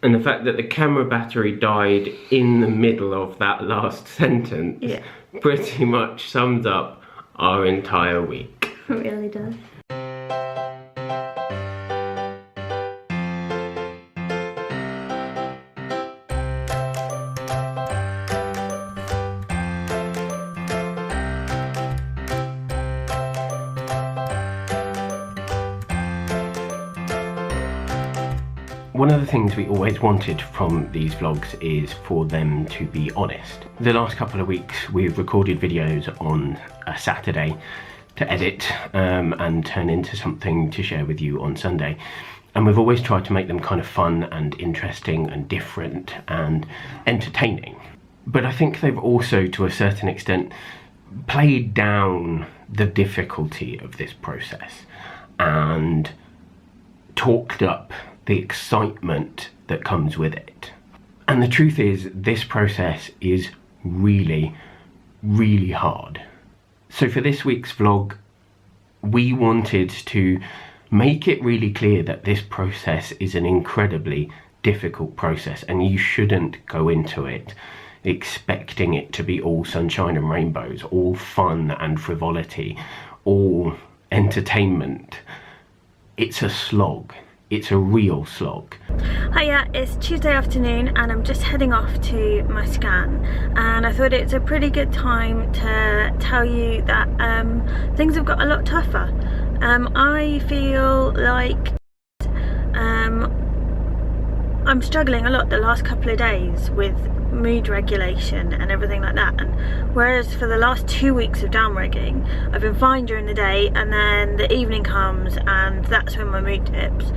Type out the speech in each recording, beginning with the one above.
And the fact that the camera battery died in the middle of that last sentence pretty much sums up our entire week. It really does. One of the things we always wanted from these vlogs is for them to be honest. The last couple of weeks we've recorded videos on a Saturday to edit and turn into something to share with you on Sunday. And we've always tried to make them kind of fun and interesting and different and entertaining. But I think they've also, to a certain extent, played down the difficulty of this process and talked up the excitement that comes with it. And the truth is, this process is really, really hard. So for this week's vlog, we wanted to make it really clear that this process is an incredibly difficult process, and you shouldn't go into it expecting it to be all sunshine and rainbows, all fun and frivolity, all entertainment. It's a slog. It's a real slog. Hiya, it's Tuesday afternoon and I'm just heading off to my scan, and I thought it's a pretty good time to tell you that things have got a lot tougher. I feel like I'm struggling a lot the last couple of days with mood regulation and everything like that, and whereas for the last 2 weeks of downrigging I've been fine during the day, and then the evening comes and that's when my mood dips.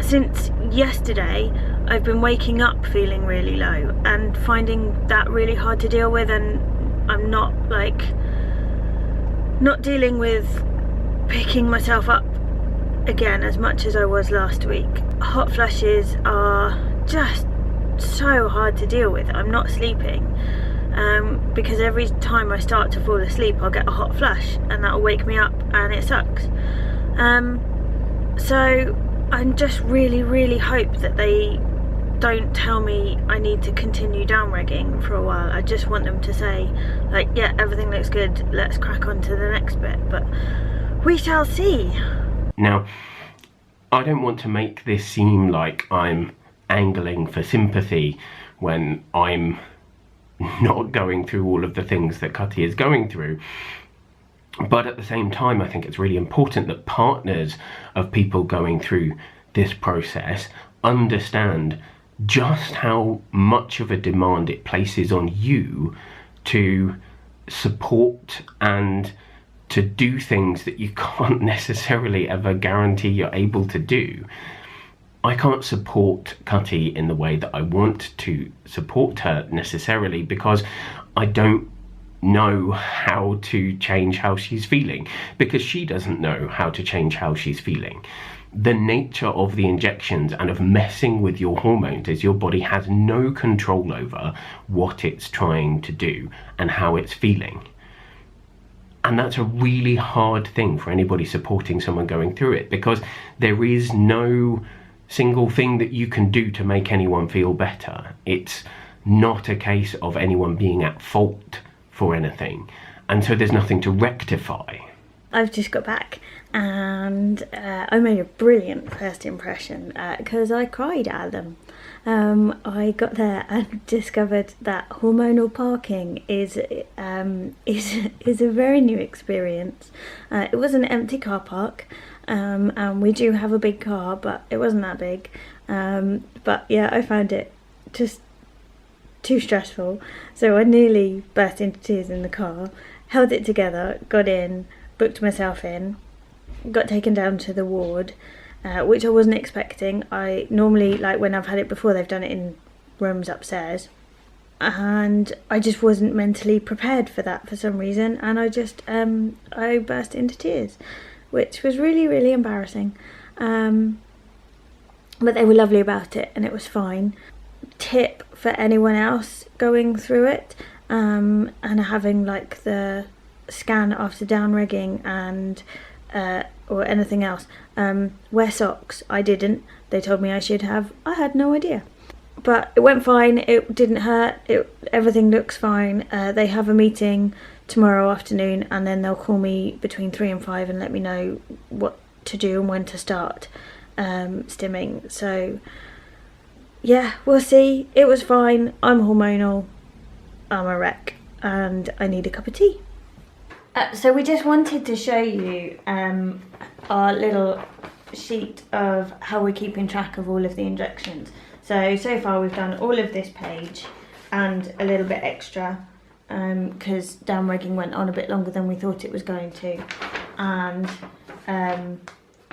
Since yesterday I've been waking up feeling really low and finding that really hard to deal with, and I'm not dealing with picking myself up again as much as I was last week. Hot flushes are just so hard to deal with. I'm not sleeping because every time I start to fall asleep I'll get a hot flush and that'll wake me up and it sucks. So I just really hope that they don't tell me I need to continue downrigging for a while. I just want them to say like, yeah, everything looks good, let's crack on to the next bit, but we shall see. Now, I don't want to make this seem like I'm angling for sympathy when I'm not going through all of the things that Cutty is going through. But at the same time, I think it's really important that partners of people going through this process understand just how much of a demand it places on you to support and to do things that you can't necessarily ever guarantee you're able to do. I can't support Cutty in the way that I want to support her necessarily, because I don't know how to change how she's feeling, because she doesn't know how to change how she's feeling. The nature of the injections and of messing with your hormones is your body has no control over what it's trying to do and how it's feeling. And that's a really hard thing for anybody supporting someone going through it, because there is no single thing that you can do to make anyone feel better. It's not a case of anyone being at fault for anything, and so there's nothing to rectify. I've just got back and I made a brilliant first impression because I cried at them. I got there and discovered that hormonal parking is a very new experience. It was an empty car park, and we do have a big car, but it wasn't that big. But yeah, I found it just too stressful, so I nearly burst into tears in the car, held it together, got in, booked myself in, got taken down to the ward, which I wasn't expecting. I normally, like when I've had it before, they've done it in rooms upstairs, and I just wasn't mentally prepared for that for some reason, and I burst into tears, which was really embarrassing, but they were lovely about it and it was fine. Tip for anyone else going through it and having like the scan after downrigging and or anything else. Wear socks. I didn't. They told me I should have. I had no idea. But it went fine. It didn't hurt. Everything looks fine. They have a meeting tomorrow afternoon, and then they'll call me between 3 and 5 and let me know what to do and when to start stimming. So yeah, we'll see. It was fine. I'm hormonal. I'm a wreck, and I need a cup of tea. So we just wanted to show you our little sheet of how we're keeping track of all of the injections. So far we've done all of this page and a little bit extra because downrigging went on a bit longer than we thought it was going to. And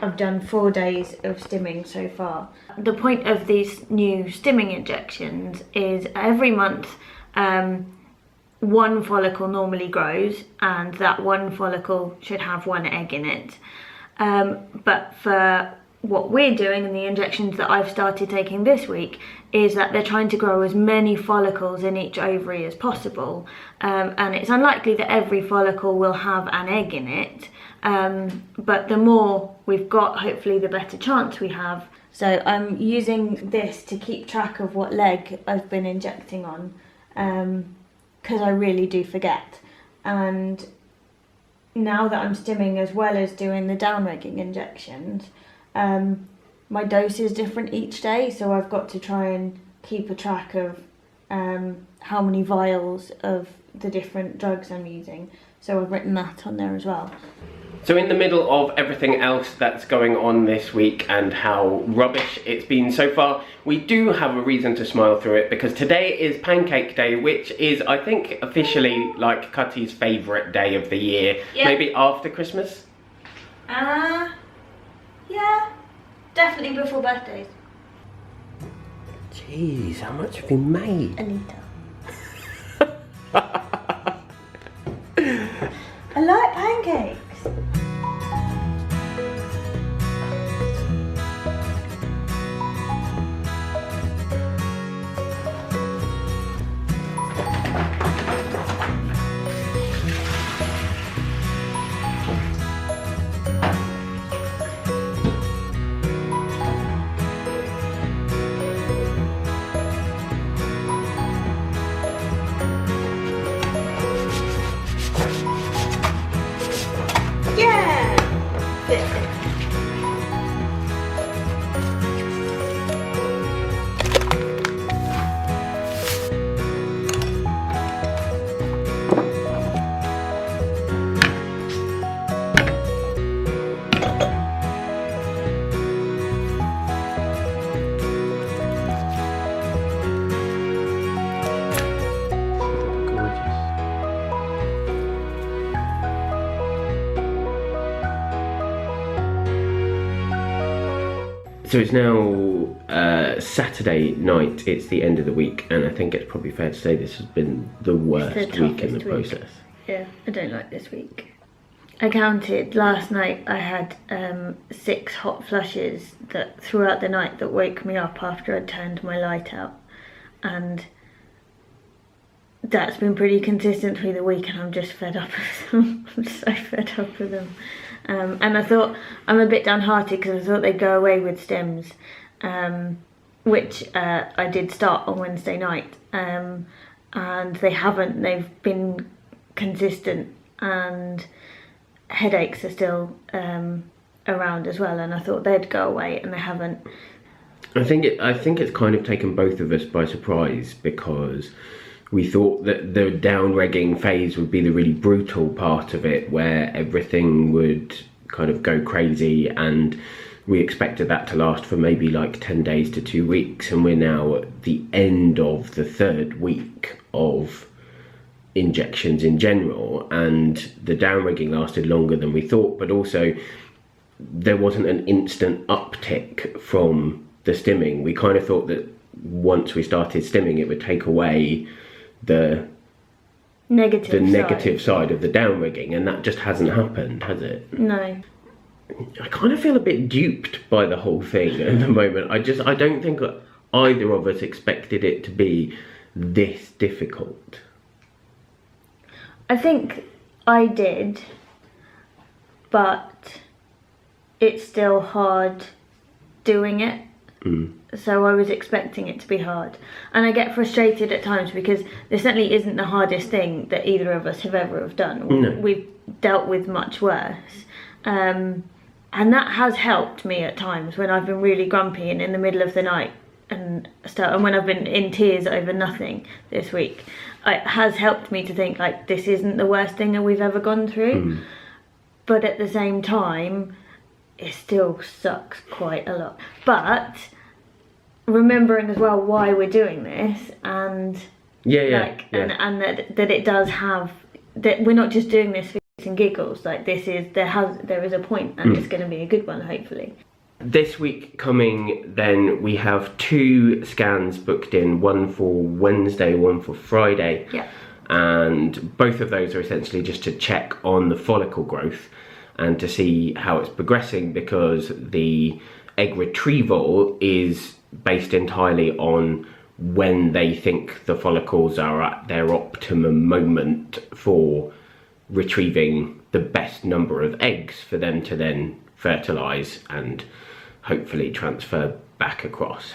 I've done 4 days of stimming so far. The point of these new stimming injections is every month one follicle normally grows, and that one follicle should have 1 egg in it. But for what we're doing and the injections that I've started taking this week is that they're trying to grow as many follicles in each ovary as possible, and it's unlikely that every follicle will have an egg in it, but the more we've got, hopefully the better chance we have. So I'm using this to keep track of what leg I've been injecting on, because I really do forget. And now that I'm stimming as well as doing the downrigging injections, my dose is different each day, so I've got to try and keep a track of how many vials of the different drugs I'm using. So I've written that on there as well. So in the middle of everything else that's going on this week and how rubbish it's been so far, we do have a reason to smile through it, because today is Pancake Day, which is, I think, officially like Cutty's favourite day of the year. Yep. Maybe after Christmas? Yeah, definitely before birthdays. Jeez, how much have you made? Anita. I like pancakes. So it's now Saturday night, it's the end of the week, and I think it's probably fair to say this has been the worst week in the process. Yeah, I don't like this week. I counted last night, I had 6 hot flushes that throughout the night that woke me up after I'd turned my light out, and that's been pretty consistent through the week, and I'm just fed up with them. I'm so fed up with them. And I thought, I'm a bit downhearted because I thought they'd go away with stims, which I did start on Wednesday night, and they haven't. They've been consistent, and headaches are still around as well, and I thought they'd go away, and they haven't. I think it's kind of taken both of us by surprise, because we thought that the downrigging phase would be the really brutal part of it, where everything would kind of go crazy, and we expected that to last for maybe like 10 days to 2 weeks, and we're now at the end of the 3rd week of injections in general, and the downrigging lasted longer than we thought, but also there wasn't an instant uptick from the stimming. We kind of thought that once we started stimming it would take away the negative side of the downrigging, and that just hasn't happened, has it? No. I kind of feel a bit duped by the whole thing at the moment. I don't think either of us expected it to be this difficult. I think I did, but it's still hard doing it. So I was expecting it to be hard, and I get frustrated at times because this certainly isn't the hardest thing that either of us have ever have done. No. We've dealt with much worse, and that has helped me at times when I've been really grumpy and in the middle of the night and stuff, and when I've been in tears over nothing this week. It has helped me to think like this isn't the worst thing that we've ever gone through, but at the same time it still sucks quite a lot. But remembering as well why we're doing this, and and that it does have, that we're not just doing this for shits and giggles. Like there is a point, and it's going to be a good one, hopefully. This week coming, then we have 2 scans booked in, one for Wednesday, one for Friday. Yeah. And both of those are essentially just to check on the follicle growth and to see how it's progressing, because the egg retrieval is based entirely on when they think the follicles are at their optimum moment for retrieving the best number of eggs for them to then fertilise and hopefully transfer back across.